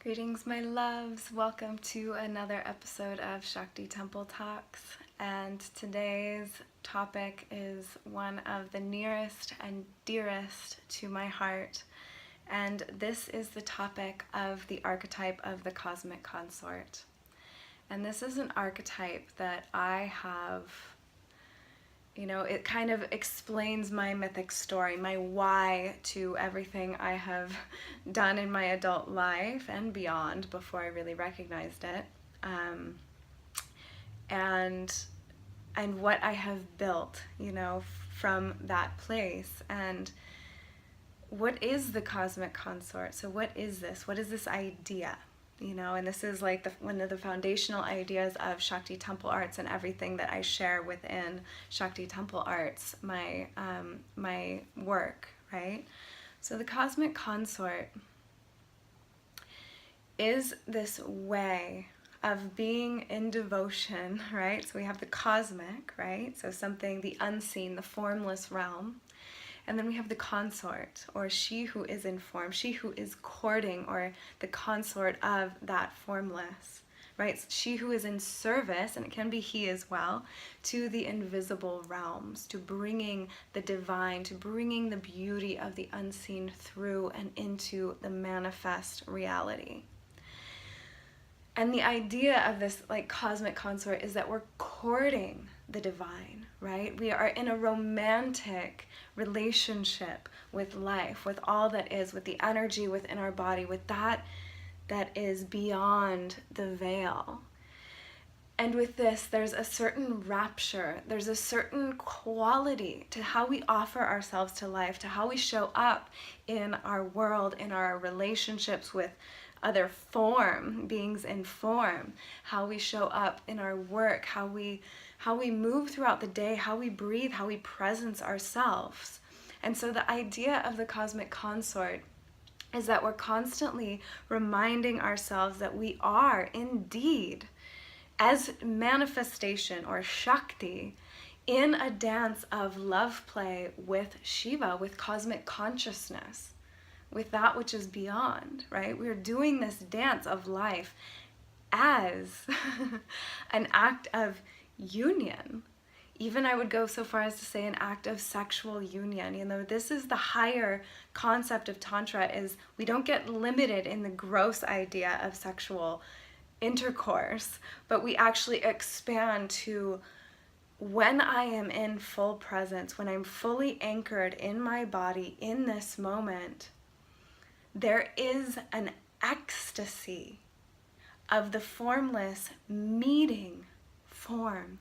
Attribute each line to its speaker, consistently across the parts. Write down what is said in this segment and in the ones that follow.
Speaker 1: Greetings, my loves. Welcome to another episode of Shakti Temple Talks. And today's topic is one of the nearest and dearest to my heart. And this is the topic of the archetype of the Cosmic Consort. And this is an archetype that I have, it kind of explains my mythic story, my why to everything I have done in my adult life and beyond before I really recognized it, and what I have built, from that place. And what is the Cosmic Consort? So what is this? What is this idea? And this is like one of the foundational ideas of Shakti Temple Arts and everything that I share within Shakti Temple Arts, my work, right? So the Cosmic Consort is this way of being in devotion, right? So we have the cosmic, right? So something, the unseen, the formless realm. And then we have the consort, or she who is in form, she who is courting, or the consort of that formless, right? She who is in service, and it can be he as well, to the invisible realms, to bringing the divine, to bringing the beauty of the unseen through and into the manifest reality. And the idea of this cosmic consort is that we're courting the divine, right? We are in a romantic relationship with life, with all that is, with the energy within our body, with that is beyond the veil. And with this, there's a certain rapture, there's a certain quality to how we offer ourselves to life, to how we show up in our world, in our relationships with other beings in form, how we show up in our work, how we move throughout the day, how we breathe, how we presence ourselves. And so the idea of the Cosmic Consort is that we're constantly reminding ourselves that we are indeed, as manifestation or Shakti, in a dance of love play with Shiva, with cosmic consciousness, with that which is beyond, right? We're doing this dance of life as an act of union. Even I would go so far as to say an act of sexual union. This is the higher concept of Tantra, is we don't get limited in the gross idea of sexual intercourse, but we actually expand to when I am in full presence, when I'm fully anchored in my body in this moment, there is an ecstasy of the formless meeting form.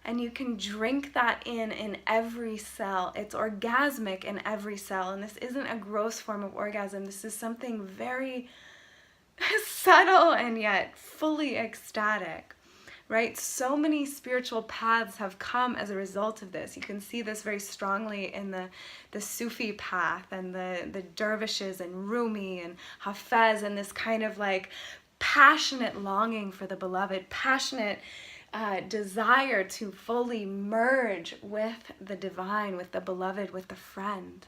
Speaker 1: And you can drink that in every cell. It's orgasmic in every cell. And this isn't a gross form of orgasm. This is something very subtle and yet fully ecstatic, right? So many spiritual paths have come as a result of this. You can see this very strongly in the Sufi path and the dervishes and Rumi and Hafez, and this kind of passionate longing for the beloved, passionate desire to fully merge with the divine, with the beloved, with the friend.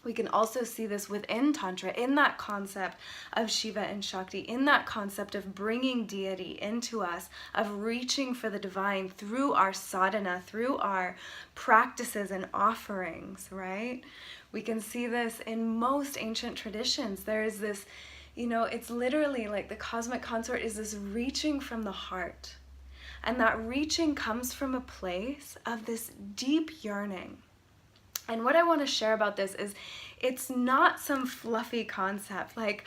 Speaker 1: We can also see this within Tantra, in that concept of Shiva and Shakti, in that concept of bringing deity into us, of reaching for the divine through our sadhana, through our practices and offerings, right? We can see this in most ancient traditions. There is this, it's literally like the Cosmic Consort is this reaching from the heart. And that reaching comes from a place of this deep yearning. And what I want to share about this is it's not some fluffy concept and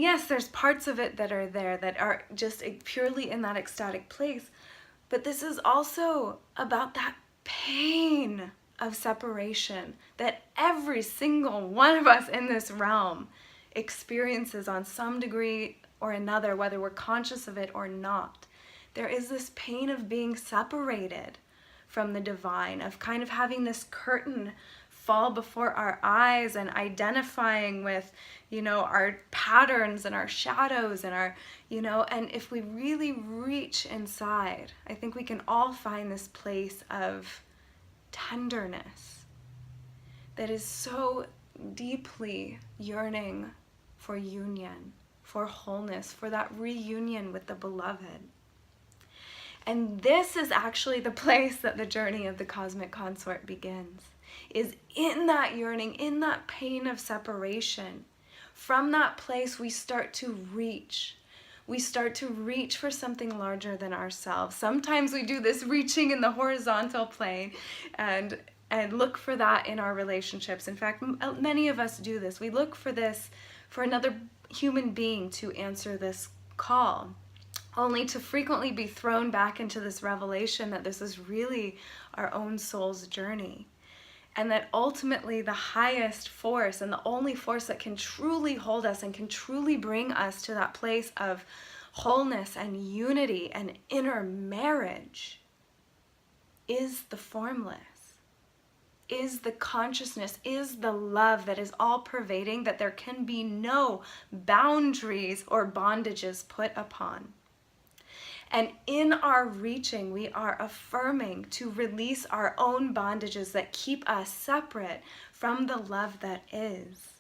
Speaker 1: yes, there's parts of it that are there that are just purely in that ecstatic place. But this is also about that pain of separation that every single one of us in this realm experiences on some degree or another, whether we're conscious of it or not. There is this pain of being separated from the divine, of kind of having this curtain fall before our eyes and identifying with, our patterns and our shadows and our, and if we really reach inside, I think we can all find this place of tenderness that is so deeply yearning for union, for wholeness, for that reunion with the beloved. And this is actually the place that the journey of the Cosmic Consort begins, is in that yearning, in that pain of separation. From that place, we start to reach. We start to reach for something larger than ourselves. Sometimes we do this reaching in the horizontal plane and look for that in our relationships. In fact, many of us do this. We look for this, for another human being to answer this call, only to frequently be thrown back into this revelation that this is really our own soul's journey. And that ultimately the highest force and the only force that can truly hold us and can truly bring us to that place of wholeness and unity and inner marriage is the formless, is the consciousness, is the love that is all pervading, that there can be no boundaries or bondages put upon. And in our reaching, we are affirming to release our own bondages that keep us separate from the love that is.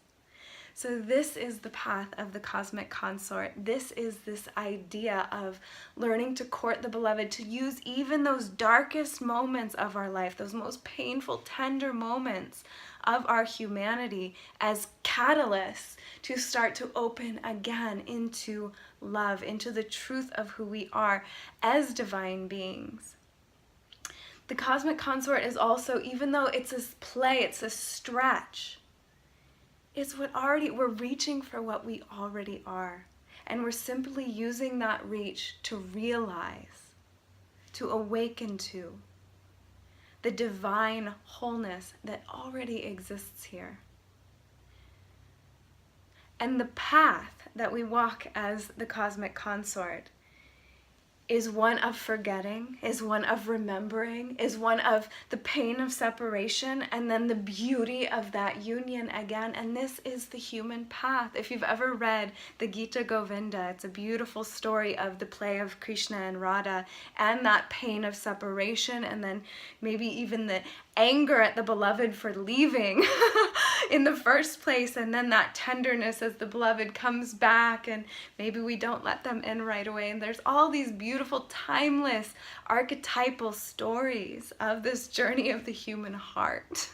Speaker 1: So this is the path of the Cosmic Consort. This is this idea of learning to court the beloved, to use even those darkest moments of our life, those most painful, tender moments of our humanity as catalysts to start to open again into love, into the truth of who we are as divine beings. The Cosmic Consort is also, even though it's a play, it's a stretch, it's what we're reaching for what we already are. And we're simply using that reach to realize, to awaken to the divine wholeness that already exists here. And the path that we walk as the Cosmic Consort is one of forgetting, is one of remembering, is one of the pain of separation, and then the beauty of that union again. And this is the human path. If you've ever read the Gita Govinda, it's a beautiful story of the play of Krishna and Radha and that pain of separation, and then maybe even the anger at the beloved for leaving in the first place, and then that tenderness as the beloved comes back and maybe we don't let them in right away. And there's all these beautiful, timeless, archetypal stories of this journey of the human heart.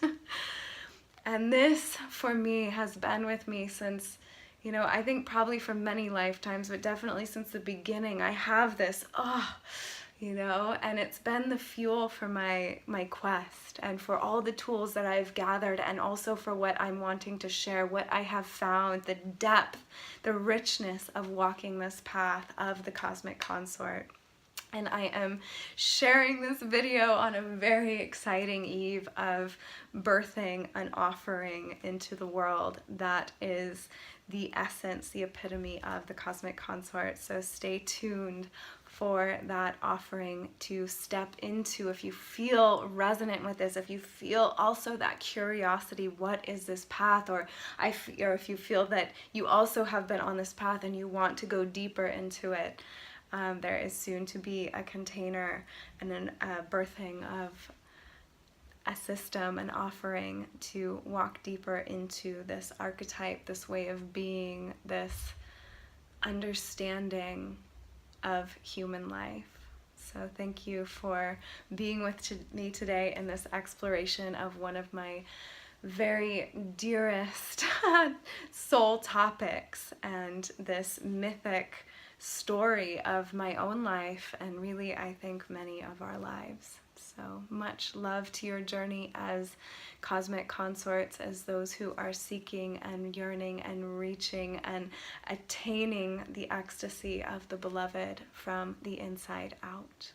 Speaker 1: And this, for me, has been with me since, I think probably for many lifetimes, but definitely since the beginning. I have this, and it's been the fuel for my quest and for all the tools that I've gathered, and also for what I'm wanting to share, what I have found, the depth, the richness of walking this path of the Cosmic Consort. And I am sharing this video on a very exciting eve of birthing an offering into the world that is the essence, the epitome of the Cosmic Consort. So stay tuned for that offering to step into. If you feel resonant with this, if you feel also that curiosity, what is this path? Or if you feel that you also have been on this path and you want to go deeper into it, there is soon to be a container and a birthing of a system, an offering to walk deeper into this archetype, this way of being, this understanding of human life. So thank you for being with me today in this exploration of one of my very dearest soul topics, and this mythic story of my own life, and really I think many of our lives. So much love to your journey as cosmic consorts, as those who are seeking and yearning and reaching and attaining the ecstasy of the beloved from the inside out.